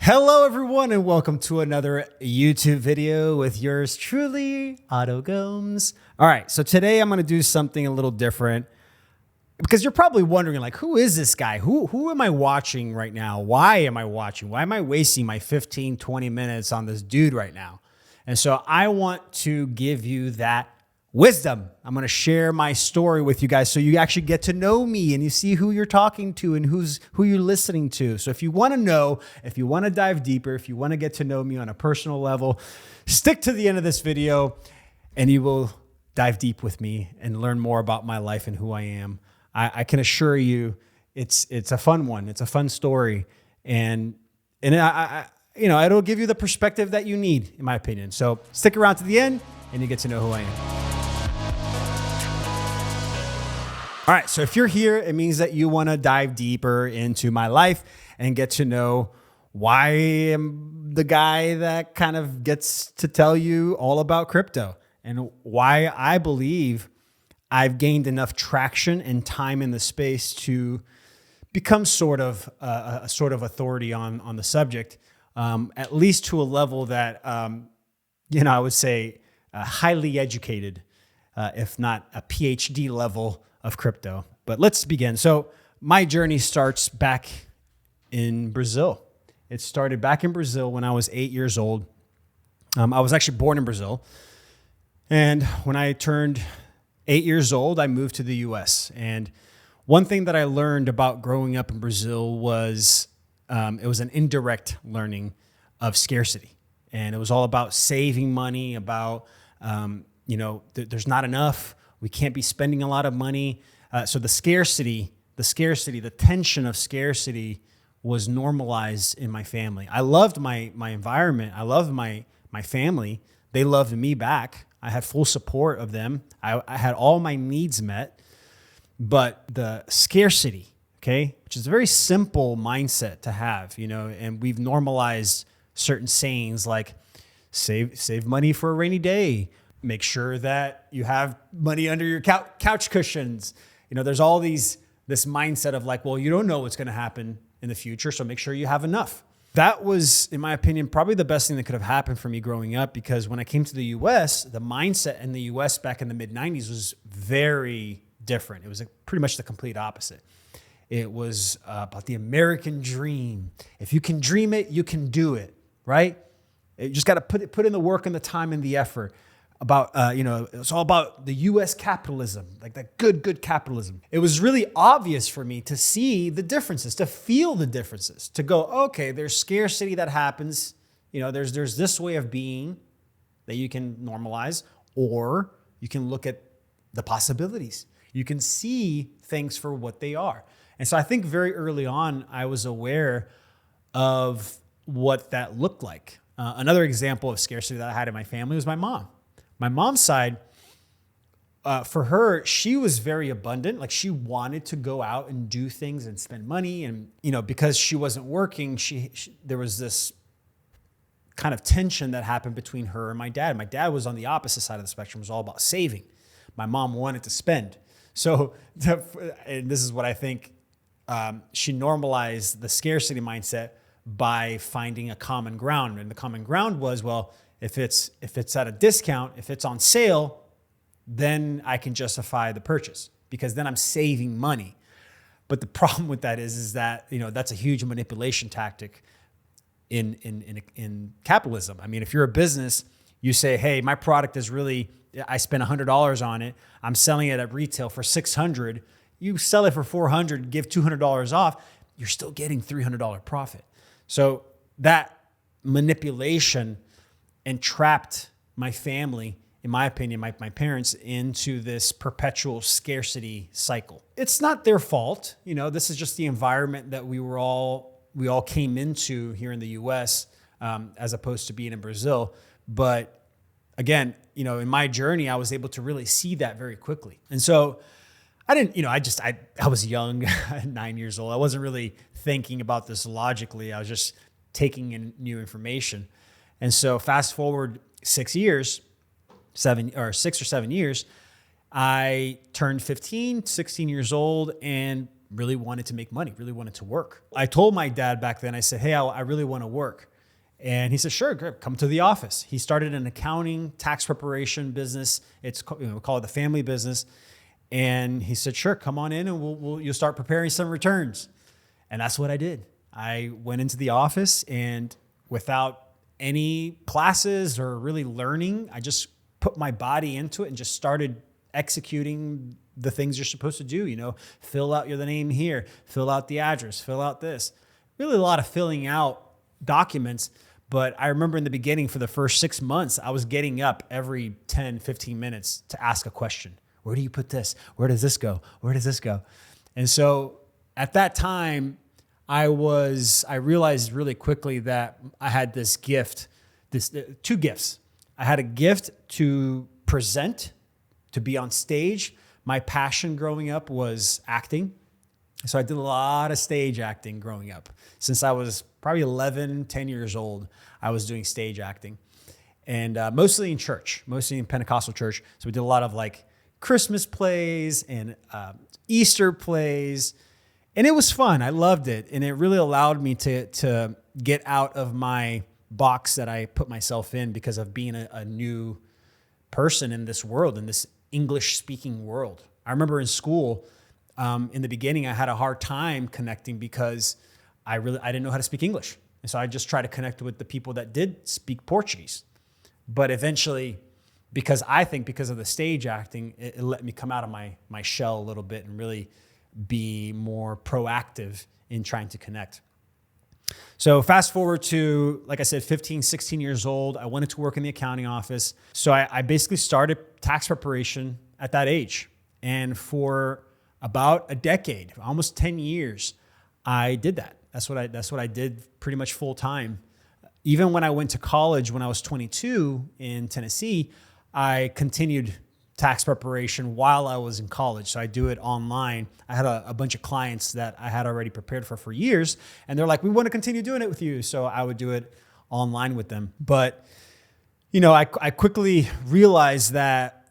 Hello everyone and welcome to another YouTube video with yours truly, Gomes. All right, so today I'm going to do something a little different because you're probably wondering like, who is this guy? Who am I watching right now? Why am I watching? Why am I wasting my 15, 20 minutes on this dude right now? And so I want to give you that wisdom. I'm going to share my story with you guys so you actually get to know me and you see who you're talking to and who you're listening to. So if you want to know, if you want to dive deeper, if you want to get to know me on a personal level, stick to the end of this video and you will dive deep with me and learn more about my life and who I am. I can assure you it's a fun one. It's a fun story. And it'll give you the perspective that you need, in my opinion. So stick around to the end and you get to know who I am. All right, so if you're here, it means that you want to dive deeper into my life and get to know why I'm the guy that kind of gets to tell you all about crypto and why I believe I've gained enough traction and time in the space to become sort of a sort of authority on the subject, at least to a level that, I would say highly educated, if not a PhD level of crypto. But let's begin. So my journey starts back in Brazil. It started back in Brazil when I was 8 years old. I was actually born in Brazil. And when I turned 8 years old, I moved to the US. And one thing that I learned about growing up in Brazil was it was an indirect learning of scarcity. And it was all about saving money, about, there's not enough. We can't be spending a lot of money. So the tension of scarcity was normalized in my family. I loved my environment. I loved my family. They loved me back. I had full support of them. I had all my needs met. But the scarcity, which is a very simple mindset to have, and we've normalized certain sayings like save money for a rainy day. Make sure that you have money under your couch cushions. There's all this mindset of like, well, you don't know what's going to happen in the future, so make sure you have enough. That was, in my opinion, probably the best thing that could have happened for me growing up, because when I came to the US, the mindset in the US back in the mid-90s was very different. It was pretty much the complete opposite. It was about the American dream. If you can dream it, you can do it, right? You just got to put in the work and the time and the effort. About, it's all about the US capitalism, like that good capitalism. It was really obvious for me to see the differences, to feel the differences, to go, okay, there's scarcity that happens. There's this way of being that you can normalize, or you can look at the possibilities. You can see things for what they are. And so I think very early on, I was aware of what that looked like. Another example of scarcity that I had in my family was my mom. My mom's side, for her, she was very abundant. Like, she wanted to go out and do things and spend money. And, because she wasn't working, there was this kind of tension that happened between her and my dad. My dad was on the opposite side of the spectrum. It was all about saving. My mom wanted to spend. So, and this is what I think, she normalized the scarcity mindset by finding a common ground. And the common ground was, well, if it's at a discount, if it's on sale, then I can justify the purchase because then I'm saving money. But the problem with that is that, that's a huge manipulation tactic in capitalism. I mean, if you're a business, you say, hey, my product is really, I spent $100 on it. I'm selling it at retail for $600. You sell it for $400, give $200 off, you're still getting $300 profit. So that manipulation entrapped my family, in my opinion, my parents, into this perpetual scarcity cycle. It's not their fault. This is just the environment that we all came into here in the US, as opposed to being in Brazil. But again, in my journey, I was able to really see that very quickly. And so I didn't, I was young, 9 years old. I wasn't really thinking about this logically. I was just taking in new information. And so fast forward 6 or 7 years, I turned 15, 16 years old, and really wanted to make money, really wanted to work. I told my dad back then, I said, hey, I really want to work. And he said, sure, good, come to the office. He started an accounting, tax preparation business. It's, we call it the family business. And he said, sure, come on in and you'll start preparing some returns. And that's what I did. I went into the office, and without any classes or really learning, I just put my body into it and just started executing the things you're supposed to do. Fill out the name here, fill out the address, fill out this. Really a lot of filling out documents. But I remember in the beginning, for the first 6 months, I was getting up every 10, 15 minutes to ask a question. Where do you put this? Where does this go? Where does this go? And so at that time, I realized really quickly that I had this gift, two gifts. I had a gift to present, to be on stage. My passion growing up was acting. So I did a lot of stage acting growing up. Since I was probably 11, 10 years old, I was doing stage acting. And mostly in church, mostly in Pentecostal church. So we did a lot of Christmas plays and Easter plays. And it was fun. I loved it. And it really allowed me to get out of my box that I put myself in because of being a new person in this world, in this English-speaking world. I remember in school, in the beginning, I had a hard time connecting because I didn't know how to speak English. And so I just tried to connect with the people that did speak Portuguese. But eventually, because of the stage acting, it let me come out of my shell a little bit and really be more proactive in trying to connect. So fast forward to, like I said, 15, 16 years old. I wanted to work in the accounting office. So I basically started tax preparation at that age. And for about a decade, almost 10 years, I did that. That's what I did pretty much full time. Even when I went to college when I was 22 in Tennessee, I continued tax preparation while I was in college. So I do it online. I had a bunch of clients that I had already prepared for years, and they're like, we want to continue doing it with you. So I would do it online with them. But, I quickly realized that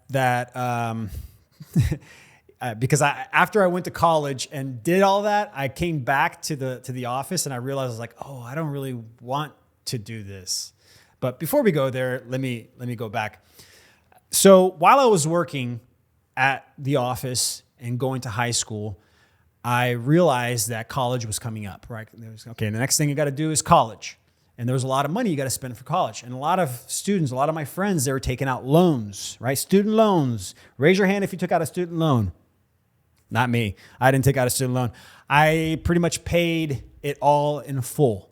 because after I went to college and did all that, I came back to the office and I realized I was like, oh, I don't really want to do this. But before we go there, let me go back. So while I was working at the office and going to high school, I realized that college was coming up, right? The next thing you got to do is college. And there was a lot of money you got to spend for college. And a lot of students, a lot of my friends, they were taking out loans, right? Student loans. Raise your hand if you took out a student loan. Not me. I didn't take out a student loan. I pretty much paid it all in full.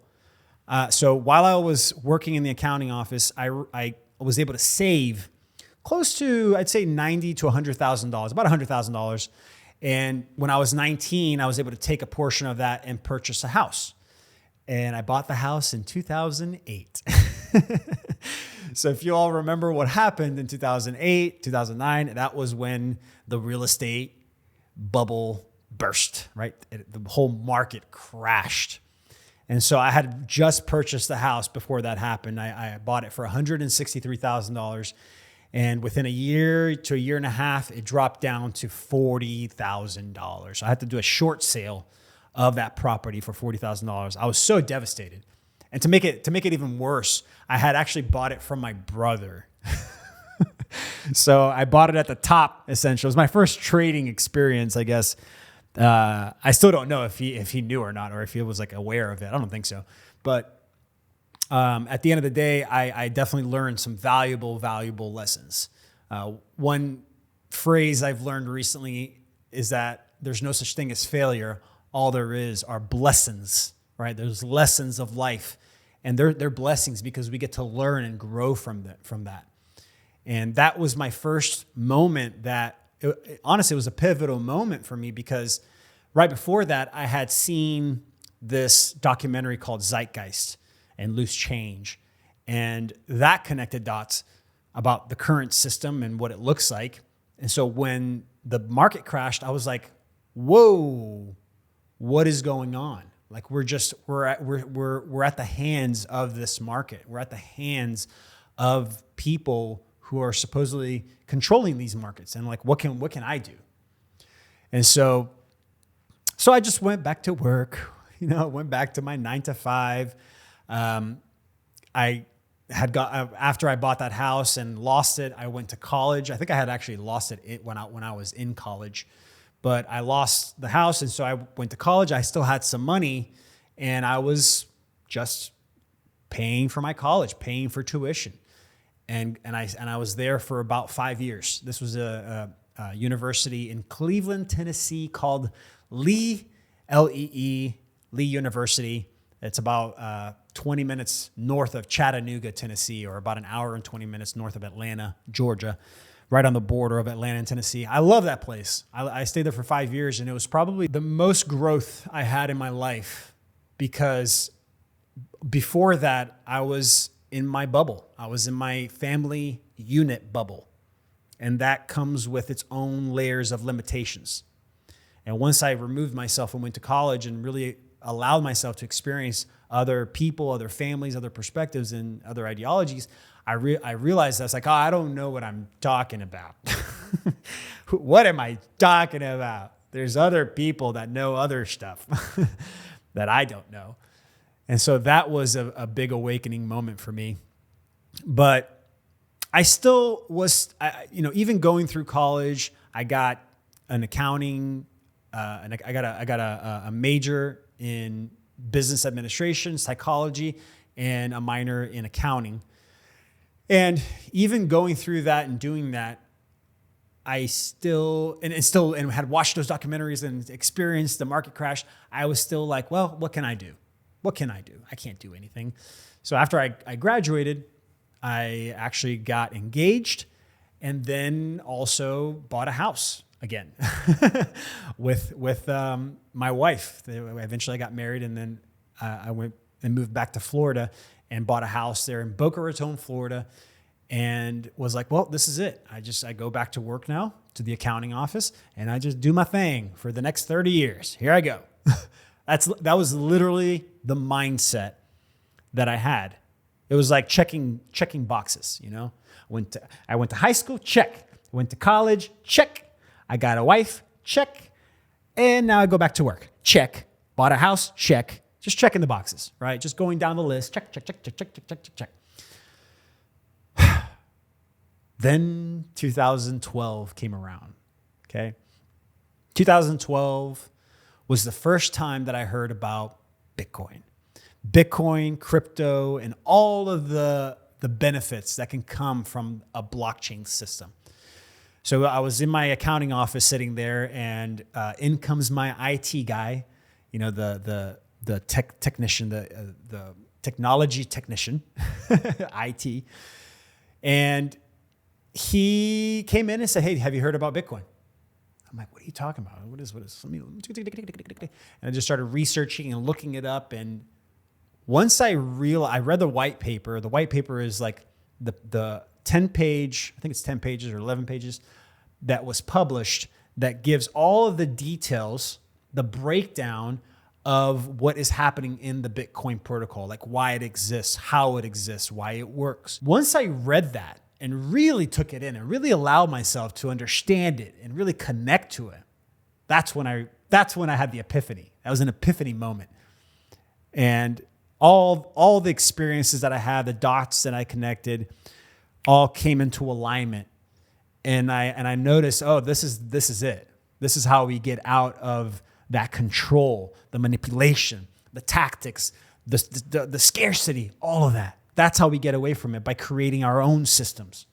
So while I was working in the accounting office, I was able to save close to, I'd say $90,000 to $100,000, about $100,000. And when I was 19, I was able to take a portion of that and purchase a house. And I bought the house in 2008. So if you all remember what happened in 2008, 2009, that was when the real estate bubble burst, right? The whole market crashed. And so I had just purchased the house before that happened. I bought it for $163,000. And within a year to a year and a half, it dropped down to $40,000. So I had to do a short sale of that property for $40,000. I was so devastated. And to make it even worse, I had actually bought it from my brother. So I bought it at the top, essentially. It was my first trading experience, I guess. I still don't know if he knew or not, or if he was aware of it. I don't think so. But at the end of the day, I definitely learned some valuable lessons. One phrase I've learned recently is that there's no such thing as failure. All there is are blessings, right? There's lessons of life, and they're blessings because we get to learn and grow from that. And that was my first moment that, honestly, it was a pivotal moment for me because right before that, I had seen this documentary called Zeitgeist and Loose Change. And that connected dots about the current system and what it looks like. And so when the market crashed, I was like, whoa, what is going on? We're at the hands of this market. We're at the hands of people who are supposedly controlling these markets. And what can I do? And so So I just went back to work, went back to my 9 to 5. I had got, after I bought that house and lost it, I went to college. I think I had actually lost it when I was in college, but I lost the house. And so I went to college. I still had some money, and I was just paying for my college, paying for tuition. And I was there for about 5 years. This was a university in Cleveland, Tennessee called Lee, Lee University. It's about 20 minutes north of Chattanooga, Tennessee, or about an hour and 20 minutes north of Atlanta, Georgia, right on the border of Atlanta and Tennessee. I love that place. I stayed there for 5 years, and it was probably the most growth I had in my life, because before that, I was in my bubble. I was in my family unit bubble, and that comes with its own layers of limitations. And once I removed myself and went to college and really allowed myself to experience other people, other families, other perspectives, and other ideologies, I realized I was like, oh, I don't know what I'm talking about. What am I talking about? There's other people that know other stuff that I don't know. And so that was a big awakening moment for me. But I still was, even going through college, I got an accounting, and I got a major in business administration, psychology, and a minor in accounting. And even going through that and doing that, I still had watched those documentaries and experienced the market crash. I was still like, well, what can I do? What can I do? I can't do anything. So after I graduated, I actually got engaged, and then also bought a house again with my wife. Eventually I got married, and then I went and moved back to Florida and bought a house there in Boca Raton, Florida, and was like, well, this is it. I go back to work now, to the accounting office, and I just do my thing for the next 30 years. Here I go. That was literally the mindset that I had. It was like checking boxes, I went to high school, check. Went to college, check. I got a wife, check. And now I go back to work, check. Bought a house, check. Just checking the boxes, right? Just going down the list, check. Then 2012 came around, okay? 2012 was the first time that I heard about Bitcoin, crypto, and all of the benefits that can come from a blockchain system. So I was in my accounting office sitting there, and in comes my IT guy, the technician, the technology technician, IT. And he came in and said, hey, have you heard about Bitcoin? I'm like, what are you talking about? What is? And I just started researching and looking it up. And once I read the white paper. The white paper is like the 10-page, I think it's 10 pages or 11 pages, that was published, that gives all of the details, the breakdown of what is happening in the Bitcoin protocol, like why it exists, how it exists, why it works. Once I read that and really took it in and really allowed myself to understand it and really connect to it, that's when I had the epiphany. That was an epiphany moment. And all the experiences that I had, the dots that I connected, all came into alignment. And I noticed, oh, this is it. This is how we get out of that control, the manipulation, the tactics, the scarcity, all of that. That's how we get away from it, by creating our own systems.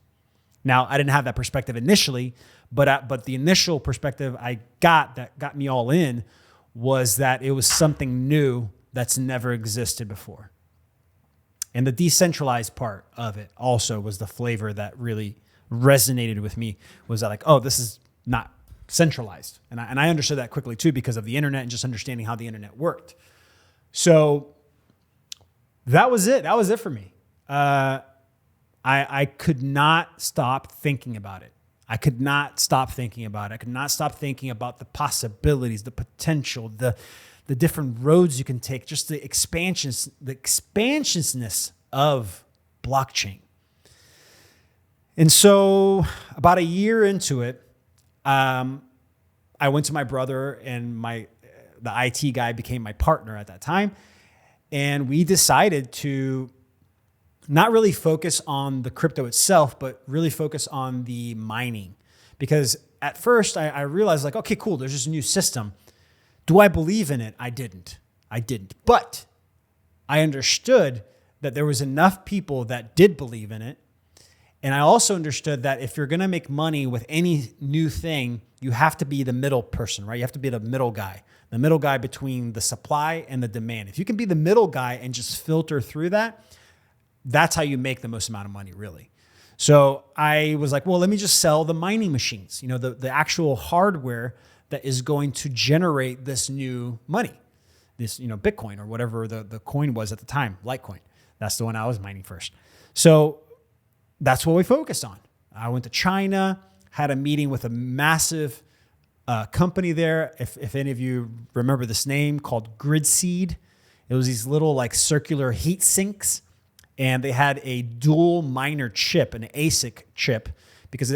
Now, I didn't have that perspective initially, but the initial perspective I got that got me all in was that it was something new that's never existed before. And the decentralized part of it also was the flavor that really resonated with me, was that like, oh, this is not centralized. And I understood that quickly too, because of the internet and just understanding how the internet worked. So that was it. That was it for me. I could not stop thinking about it. I could not stop thinking about it. I could not stop thinking about the possibilities, the potential, the different roads you can take, just the expansionness of blockchain. And so about a year into it, I went to my brother and my the IT guy became my partner at that time. And we decided to not really focus on the crypto itself, but really focus on the mining. Because at first I realized like, okay, cool, there's this new system. Do I believe in it? I didn't. But I understood that there was enough people that did believe in it. And I also understood that if you're going to make money with any new thing, you have to be the middle person, right? You have to be the middle guy between the supply and the demand. If you can be the middle guy and just filter through that, that's how you make the most amount of money, really. So I was like, well, let me just sell the mining machines, the actual hardware that is going to generate this new money, this, Bitcoin or whatever the coin was at the time, Litecoin. That's the one I was mining first. So that's what we focused on. I went to China, had a meeting with a massive company there. If any of you remember this name, called Gridseed. It was these little like circular heat sinks, and they had a dual miner chip, an ASIC chip, because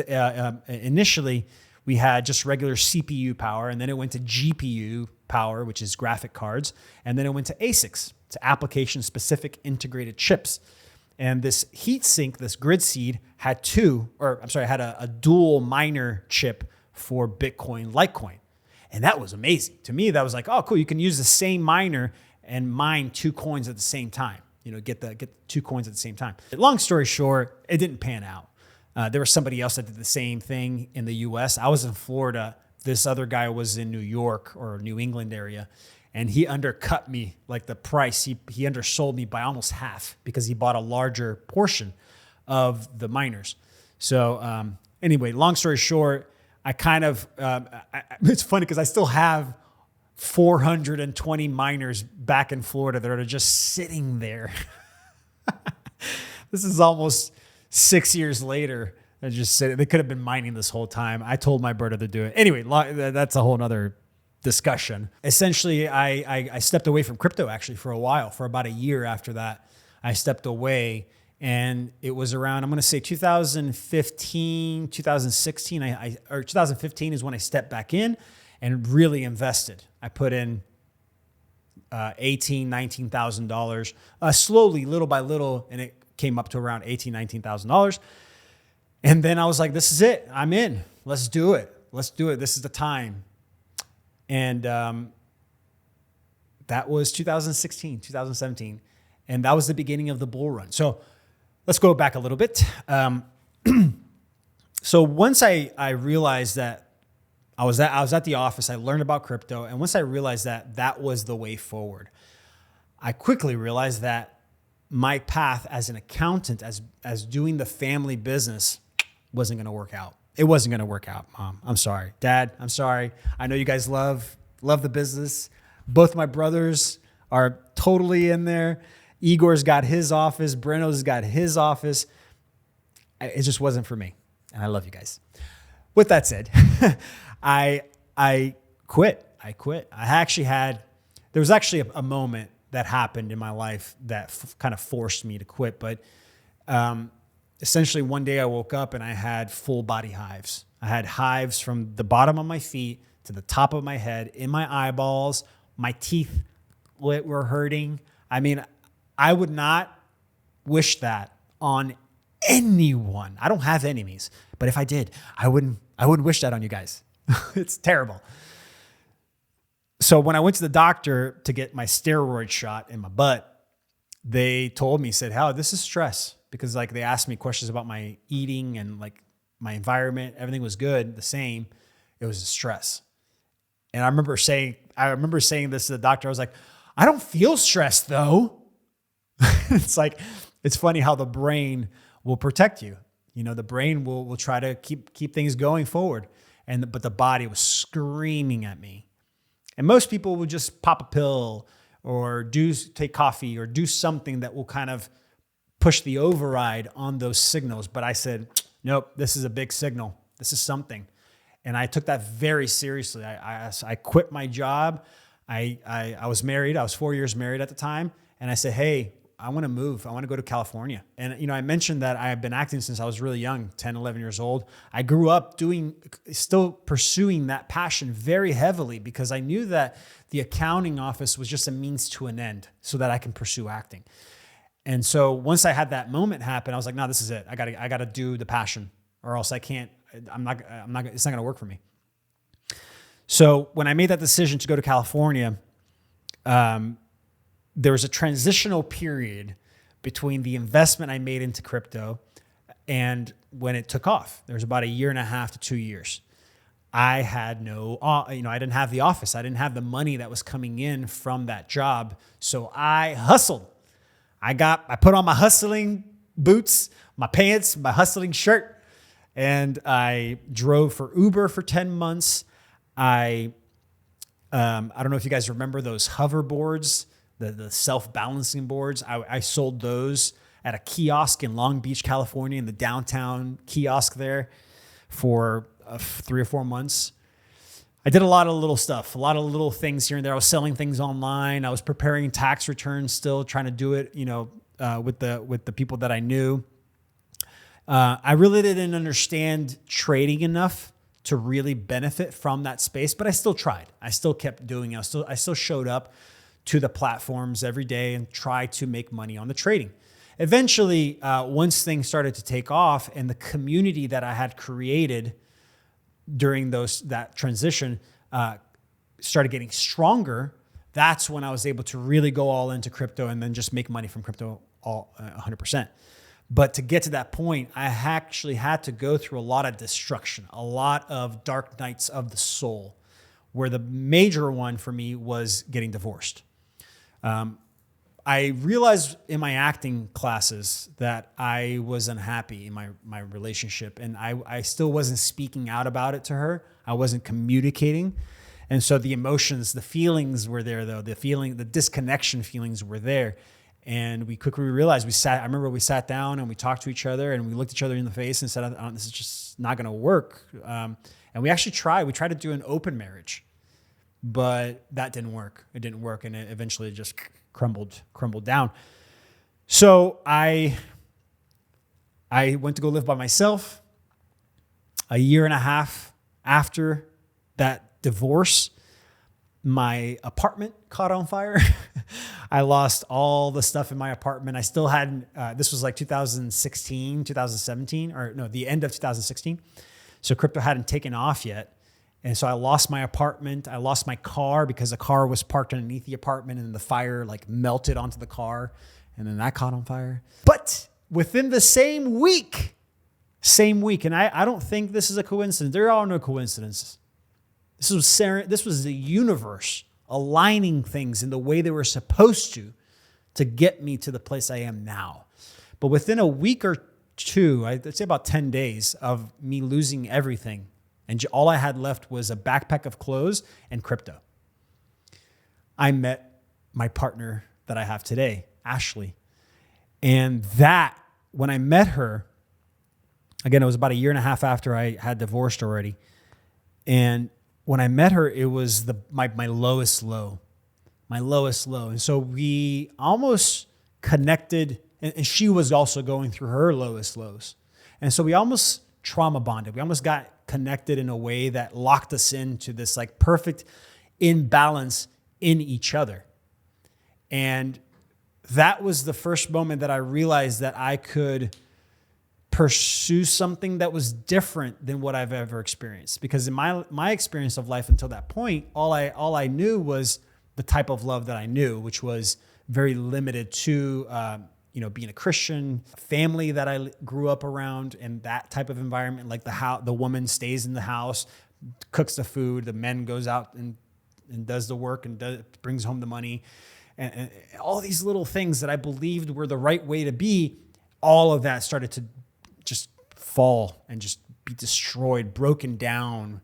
initially we had just regular CPU power, and then it went to GPU power, which is graphic cards, and then it went to ASICs, to application-specific integrated chips. And this heat sink, this Gridseed, had a dual miner chip for Bitcoin, Litecoin. And that was amazing. To me, that was like, oh, cool, you can use the same miner and mine two coins at the same time. Get the two coins at the same time. Long story short, it didn't pan out. There was somebody else that did the same thing in the US. I was in Florida. This other guy was in New York or New England area. And he undercut me, like the price. He undersold me by almost half because he bought a larger portion of the miners. So anyway, long story short, I kind of, it's funny because I still have 420 miners back in Florida that are just sitting there. This is almost 6 years later. They're just sitting. They could have been mining this whole time. I told my brother to do it. Anyway, that's a whole nother discussion. Essentially, I stepped away from crypto actually for a while. For about a year after that, I stepped away, and it was around, I'm going to say 2015, 2016, or 2015 is when I stepped back in and really invested. I put in $18,000, $19,000 slowly, little by little, and it came up to around $18,000, $19,000. And then I was like, this is it. I'm in. Let's do it. This is the time. And that was 2016, 2017. And that was the beginning of the bull run. So let's go back a little bit. So once I realized that I was at the office, I learned about crypto. And once I realized that was the way forward, I quickly realized that my path as an accountant, as doing the family business, wasn't going to work out. It wasn't going to work out, Mom. I'm sorry. Dad, I'm sorry. I know you guys love the business. Both my brothers are totally in there. Igor's got his office. Breno's got his office. It just wasn't for me. And I love you guys. With that said, I quit. There was actually a moment that happened in my life that kind of forced me to quit. But essentially one day I woke up and I had full body hives. I had hives from the bottom of my feet to the top of my head, in my eyeballs. My teeth were hurting. I mean, I would not wish that on anyone. I don't have enemies, but if I did, I wouldn't wish that on you guys. It's terrible. So when I went to the doctor to get my steroid shot in my butt, they told me, said, "How this is stress." Because like they asked me questions about my eating and like my environment, everything was good, the same. It was a stress. And I remember saying this to the doctor. I was like, "I don't feel stressed though." It's funny how the brain will protect you. The brain will try to keep things going forward. But the body was screaming at me. And most people would just pop a pill or take coffee or do something that will kind of push the override on those signals. But I said, nope, this is a big signal. This is something. And I took that very seriously. I quit my job. I was married. I was 4 years married at the time. And I said, hey, to move. I want to go to California. And, I mentioned that I have been acting since I was really young, 10, 11 years old. I grew up still pursuing that passion very heavily because I knew that the accounting office was just a means to an end so that I can pursue acting. And so once I had that moment happen, I was like, no, this is it. I gotta do the passion or else it's not going to work for me. So when I made that decision to go to California, there was a transitional period between the investment I made into crypto and when it took off. There was about 1.5 to 2 years. I had I didn't have the office. I didn't have the money that was coming in from that job. So I hustled. I put on my hustling boots, my pants, my hustling shirt, and I drove for Uber for 10 months. I don't know if you guys remember those hoverboards, the self-balancing boards. I sold those at a kiosk in Long Beach, California, in the downtown kiosk there for 3 or 4 months. I did a lot of little stuff, a lot of little things here and there. I was selling things online. I was preparing tax returns still, trying to do it, with the people that I knew. I really didn't understand trading enough to really benefit from that space, but I still tried. I still kept doing it. I still showed up to the platforms every day and tried to make money on the trading. Eventually, once things started to take off and the community that I had created during that transition started getting stronger, that's when I was able to really go all into crypto and then just make money from crypto 100%. But to get to that point, I actually had to go through a lot of destruction, a lot of dark nights of the soul, where the major one for me was getting divorced. I realized in my acting classes that I was unhappy in my relationship, and I still wasn't speaking out about it to her. I wasn't communicating. And so the emotions, the feelings were there though. The disconnection feelings were there. And we quickly realized I remember we sat down and we talked to each other and we looked each other in the face and said, this is just not going to work. And we actually tried to do an open marriage, but that didn't work. It didn't work. And it eventually just crumbled down. So I went to go live by myself. 1.5 years after that divorce, my apartment caught on fire. I lost all the stuff in my apartment. I still had, this was like 2017, or no, the end of 2016. So crypto hadn't taken off yet. And so I lost my apartment. I lost my car because the car was parked underneath the apartment and the fire like melted onto the car. And then that caught on fire. But within the same week, and I don't think this is a coincidence. There are no coincidences. This was the universe aligning things in the way they were supposed to get me to the place I am now. But within a week or two, I'd say about 10 days of me losing everything, and all I had left was a backpack of clothes and crypto, I met my partner that I have today, Ashley. And when I met her, again, it was about 1.5 years after I had divorced already. And when I met her, it was my lowest low. And so we almost connected, and she was also going through her lowest lows. And so we almost trauma bonded. We almost got connected in a way that locked us into this like perfect imbalance in each other. And that was the first moment that I realized that I could pursue something that was different than what I've ever experienced. Because in my experience of life until that point, all I knew was the type of love that I knew, which was very limited to being a Christian, family that I grew up around, and that type of environment. Like the woman stays in the house, cooks the food, the man goes out and does the work and brings home the money, and all these little things that I believed were the right way to be. All of that started to just fall and just be destroyed, broken down,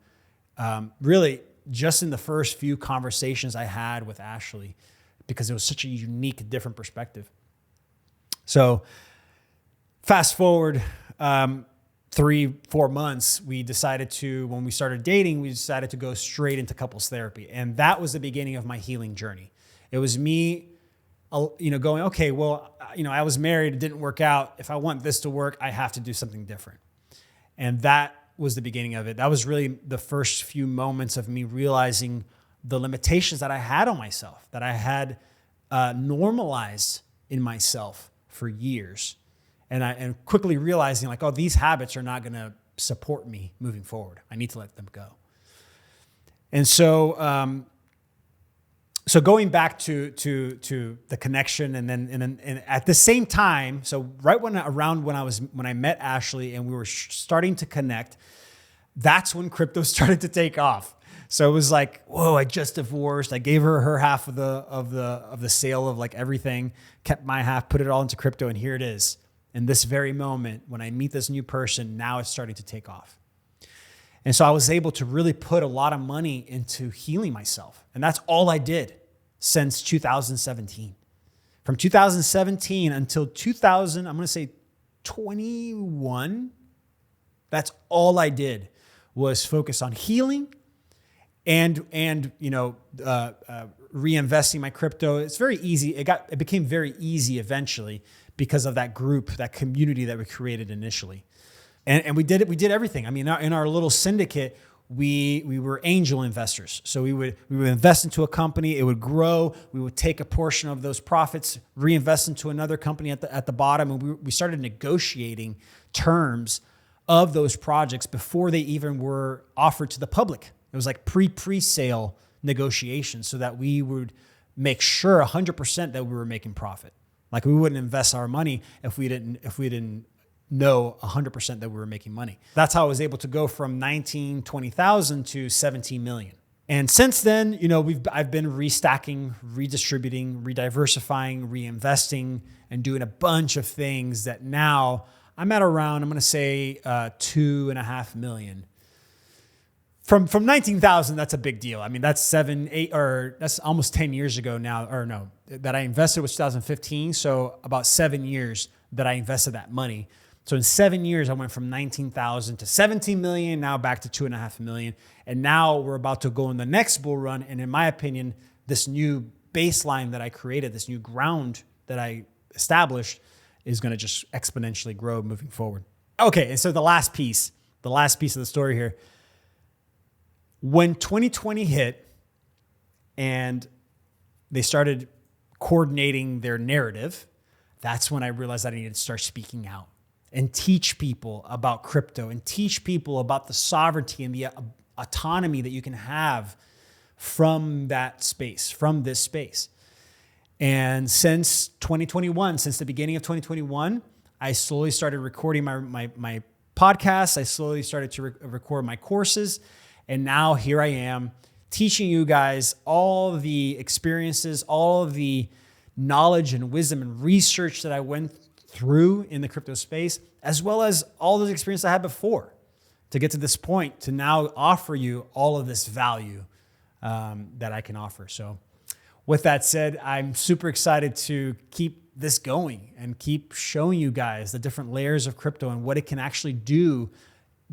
really just in the first few conversations I had with Ashley, because it was such a unique, different perspective. So fast forward 3-4 months, when we started dating, we decided to go straight into couples therapy. And that was the beginning of my healing journey. It was me going, okay, well, I was married, it didn't work out. If I want this to work, I have to do something different. And that was the beginning of it. That was really the first few moments of me realizing the limitations that I had on myself, that I had normalized in myself for years. And quickly realizing like, oh, these habits are not going to support me moving forward. I need to let them go. And so, so going back to the connection, and at the same time, so right when I met Ashley and we were starting to connect, that's when crypto started to take off. So it was like, whoa, I just divorced. I gave her half of the sale of like everything, kept my half, put it all into crypto, and here it is. In this very moment, when I meet this new person, now it's starting to take off. And so I was able to really put a lot of money into healing myself. And that's all I did since 2017. From 2017 until 21, that's all I did was focus on healing and reinvesting my crypto. It's very easy. It became very easy eventually because of that group, that community that we created initially. And we did it. We did everything. I mean, in our little syndicate, we were angel investors. So we would invest into a company. It would grow. We would take a portion of those profits, reinvest into another company at the bottom, and we started negotiating terms of those projects before they even were offered to the public. It was like pre-sale negotiations, so that we would make sure 100% that we were making profit. Like we wouldn't invest our money if we didn't know 100% that we were making money. That's how I was able to go from 20,000 to 17 million. And since then, I've been restacking, redistributing, rediversifying, reinvesting, and doing a bunch of things that now I'm at around, I'm going to say 2.5 million. From 19,000, that's a big deal. I mean, that's 7, 8, or that's almost 10 years ago now, or no, that I invested was 2015. So about 7 years that I invested that money. So in 7 years, I went from 19,000 to 17 million, now back to 2.5 million. And now we're about to go in the next bull run. And in my opinion, this new baseline that I created, this new ground that I established is going to just exponentially grow moving forward. Okay. And so the last piece of the story here, when 2020 hit and they started coordinating their narrative, that's when I realized that I needed to start speaking out and teach people about crypto and teach people about the sovereignty and the autonomy that you can have from that space, from this space. And since 2021, since the beginning of 2021, I slowly started recording my podcasts. I slowly started to record my courses. And now here I am teaching you guys all the experiences, all of the knowledge and wisdom and research that I went through in the crypto space, as well as all those experiences I had before to get to this point to now offer you all of this value that I can offer. So with that said, I'm super excited to keep this going and keep showing you guys the different layers of crypto and what it can actually do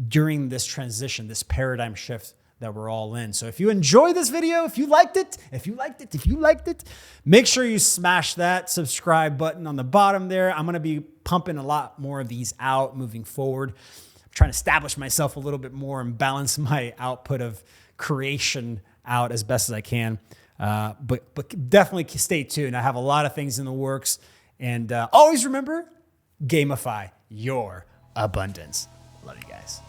during this transition, this paradigm shift that we're all in. So if you enjoy this video, if you liked it, make sure you smash that subscribe button on the bottom there. I'm going to be pumping a lot more of these out moving forward. I'm trying to establish myself a little bit more and balance my output of creation out as best as I can. But definitely stay tuned. I have a lot of things in the works, and always remember, gamify your abundance. Love you guys.